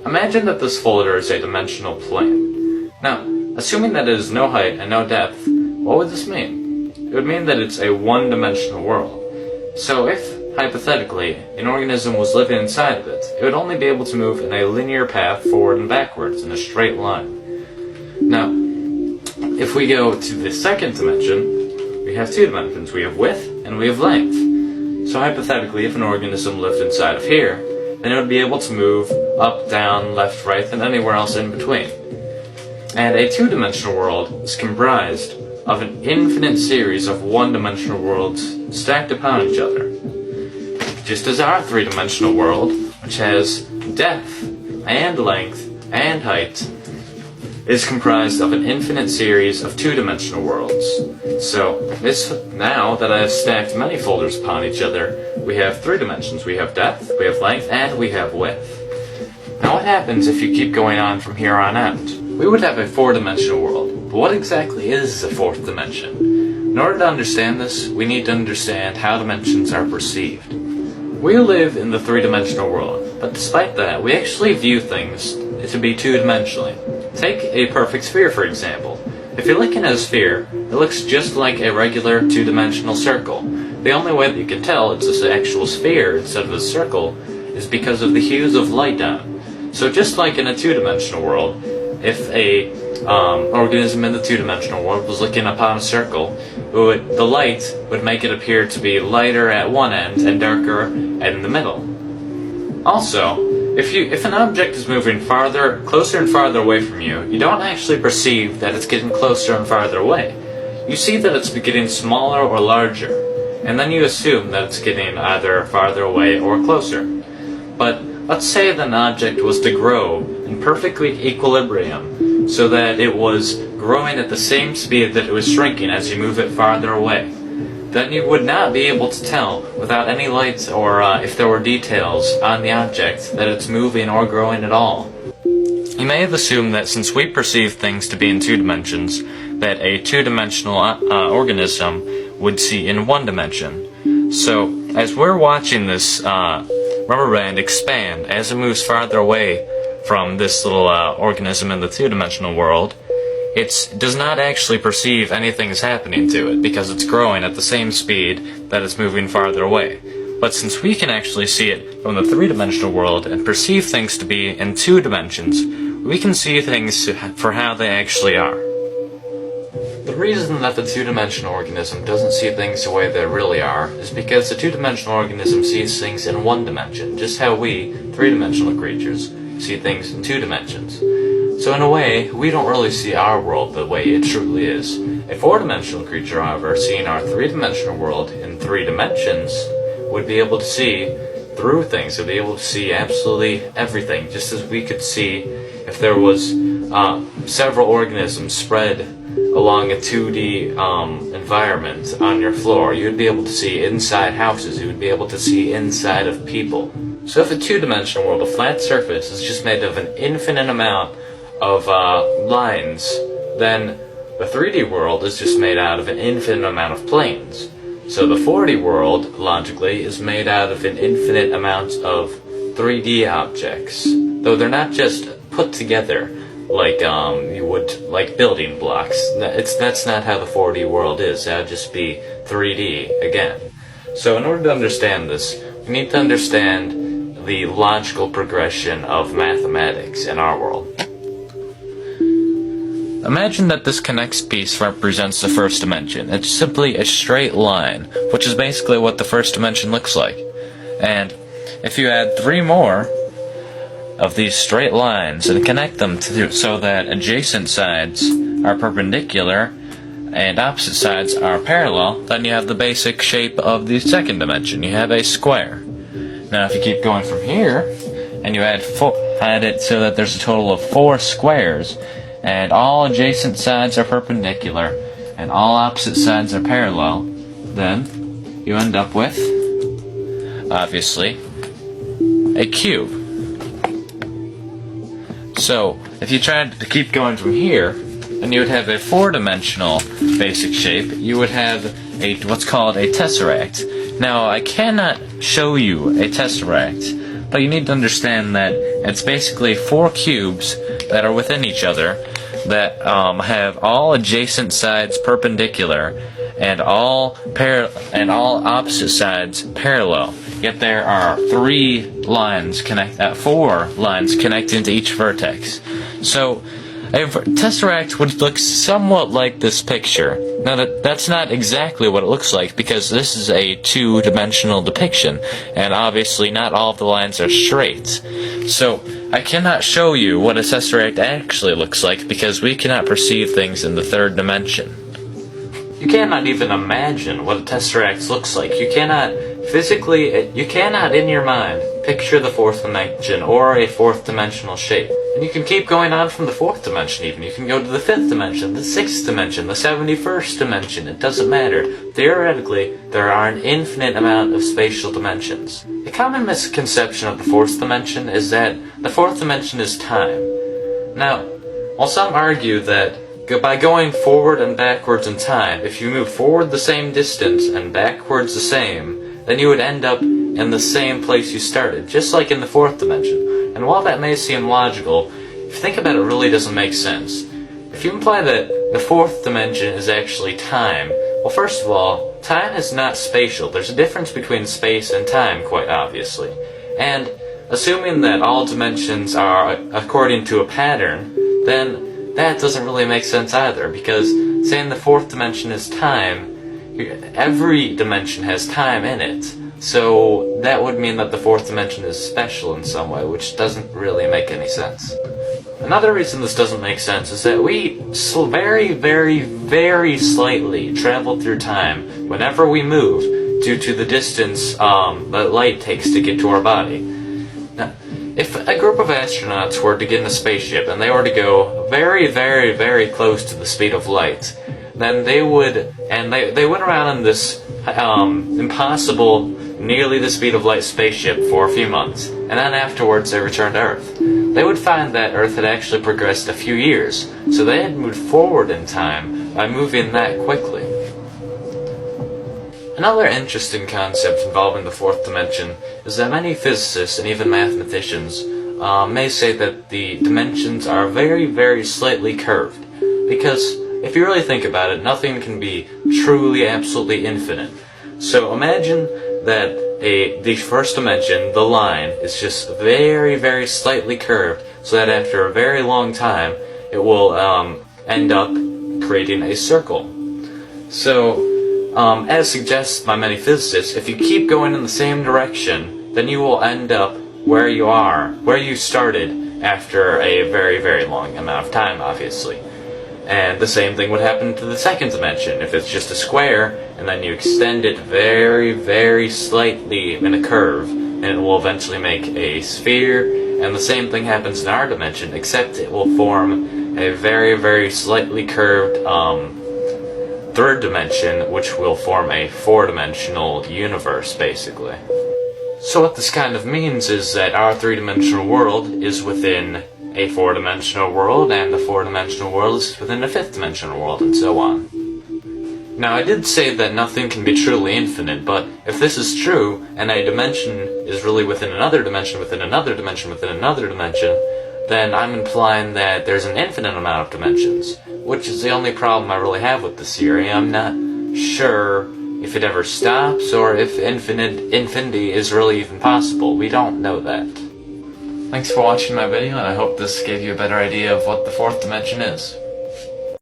Imagine that this folder is a dimensional plane. Now, assuming that it is no height and no depth, what would this mean? It would mean that it's a one-dimensional world. So if, hypothetically, an organism was living inside of it, it would only be able to move in a linear path forward and backwards in a straight line. Now, if we go to the second dimension, we have two dimensions. We have width and we have length. So hypothetically, if an organism lived inside of here, then it would be able to move up, down, left, right, and anywhere else in between. And a two-dimensional world is comprised of an infinite series of one-dimensional worlds stacked upon each other. Just as our three-dimensional world, which has depth and length and height, is comprised of an infinite series of two-dimensional worlds. So, now that I have stacked many folders upon each other, we have three dimensions. We have depth, we have length, and we have width. Now what happens if you keep going on from here on out? We would have a four-dimensional world, but what exactly is a fourth dimension? In order to understand this, we need to understand how dimensions are perceived. We live in the three-dimensional world, but despite that, we actually view things to be two-dimensionally. Take a perfect sphere, for example. If you're looking at a sphere, it looks just like a regular two-dimensional circle. The only way that you can tell it's an actual sphere instead of a circle is because of the hues of light on it. So just like in a two-dimensional world, if a organism in the two-dimensional world was looking upon a circle, the light would make it appear to be lighter at one end and darker in the middle. Also, if an object is moving closer and farther away from you, you don't actually perceive that it's getting closer and farther away. You see that it's getting smaller or larger, and then you assume that it's getting either farther away or closer. But let's say that an object was to grow in perfect equilibrium, so that it was growing at the same speed that it was shrinking as you move it farther away. Then you would not be able to tell, without any light or if there were details on the object, that it's moving or growing at all. You may have assumed that since we perceive things to be in two dimensions, that a two-dimensional organism would see in one dimension. So, as we're watching this rubber band expand as it moves farther away from this little organism in the two-dimensional world, it does not actually perceive anything is happening to it because it's growing at the same speed that it's moving farther away. But since we can actually see it from the three-dimensional world and perceive things to be in two dimensions, we can see things for how they actually are. The reason that the two-dimensional organism doesn't see things the way they really are is because the two-dimensional organism sees things in one dimension, just how we, three-dimensional creatures, see things in two dimensions. So in a way, we don't really see our world the way it truly is. A four-dimensional creature, however, seeing our three-dimensional world in three dimensions, would be able to see through things, would be able to see absolutely everything, just as we could see if there was several organisms spread along a 2D environment on your floor. You would be able to see inside houses, you would be able to see inside of people. So if a two-dimensional world, a flat surface, is just made of an infinite amount of lines, then the 3D world is just made out of an infinite amount of planes. So the 4D world, logically, is made out of an infinite amount of 3D objects. Though they're not just put together like you would like building blocks. That's not how the 4D world is. That would just be 3D again. So in order to understand this, we need to understand the logical progression of mathematics in our world. Imagine that this connects piece represents the first dimension. It's simply a straight line, which is basically what the first dimension looks like. And if you add 3 more of these straight lines and connect them so that adjacent sides are perpendicular and opposite sides are parallel, then you have the basic shape of the second dimension. You have a square. Now if you keep going from here, and you add it so that there's a total of 4 squares, and all adjacent sides are perpendicular, and all opposite sides are parallel, then you end up with, obviously, a cube. So, if you tried to keep going from here, and you would have a 4-dimensional basic shape, you would have what's called a tesseract. Now, I cannot show you a tesseract, but you need to understand that It's basically 4 cubes that are within each other that have all adjacent sides perpendicular and all opposite sides parallel. Yet there are 4 lines connecting to each vertex. So a tesseract would look somewhat like this picture. Now that's not exactly what it looks like, because this is a 2-dimensional depiction, and obviously not all of the lines are straight. So I cannot show you what a tesseract actually looks like, because we cannot perceive things in the 3rd dimension. You cannot even imagine what a tesseract looks like. You cannot in your mind picture the 4th dimension or a 4th dimensional shape. And you can keep going on from the 4th dimension even. You can go to the 5th dimension, the 6th dimension, the 71st dimension. It doesn't matter. Theoretically, there are an infinite amount of spatial dimensions. A common misconception of the 4th dimension is that the 4th dimension is time. Now, while some argue that by going forward and backwards in time, if you move forward the same distance and backwards the same, then you would end up in the same place you started, just like in the 4th dimension. And while that may seem logical, if you think about it, it really doesn't make sense. If you imply that the 4th dimension is actually time, well, first of all, time is not spatial. There's a difference between space and time, quite obviously. And assuming that all dimensions are according to a pattern, then that doesn't really make sense either, because saying the 4th dimension is time, every dimension has time in it, so that would mean that the 4th dimension is special in some way, which doesn't really make any sense. Another reason this doesn't make sense is that we very, very, very slightly travel through time whenever we move due to the distance that light takes to get to our body. Now, if a group of astronauts were to get in a spaceship and they were to go very, very, very close to the speed of light, then they went around in this impossible, nearly the speed of light spaceship for a few months, and then afterwards they returned to Earth. They would find that Earth had actually progressed a few years, so they had moved forward in time by moving that quickly. Another interesting concept involving the 4th dimension is that many physicists and even mathematicians may say that the dimensions are very, very slightly curved, because if you really think about it, nothing can be truly, absolutely infinite. So imagine that the 1st dimension, the line, is just very, very slightly curved, so that after a very long time, it will end up creating a circle. So, as suggested by many physicists, if you keep going in the same direction, then you will end up where you started after a very, very long amount of time, obviously. And the same thing would happen to the 2nd dimension. If it's just a square, and then you extend it very, very slightly in a curve, and it will eventually make a sphere, and the same thing happens in our dimension, except it will form a very, very slightly curved 3rd dimension, which will form a 4-dimensional universe, basically. So what this kind of means is that our 3-dimensional world is within a 4-dimensional world, and the 4-dimensional world is within a 5th-dimensional world, and so on. Now, I did say that nothing can be truly infinite, but if this is true, and a dimension is really within another dimension, within another dimension, within another dimension, then I'm implying that there's an infinite amount of dimensions, which is the only problem I really have with this theory. I'm not sure if it ever stops, or if infinity is really even possible. We don't know that. Thanks for watching my video, and I hope this gave you a better idea of what the 4th dimension is.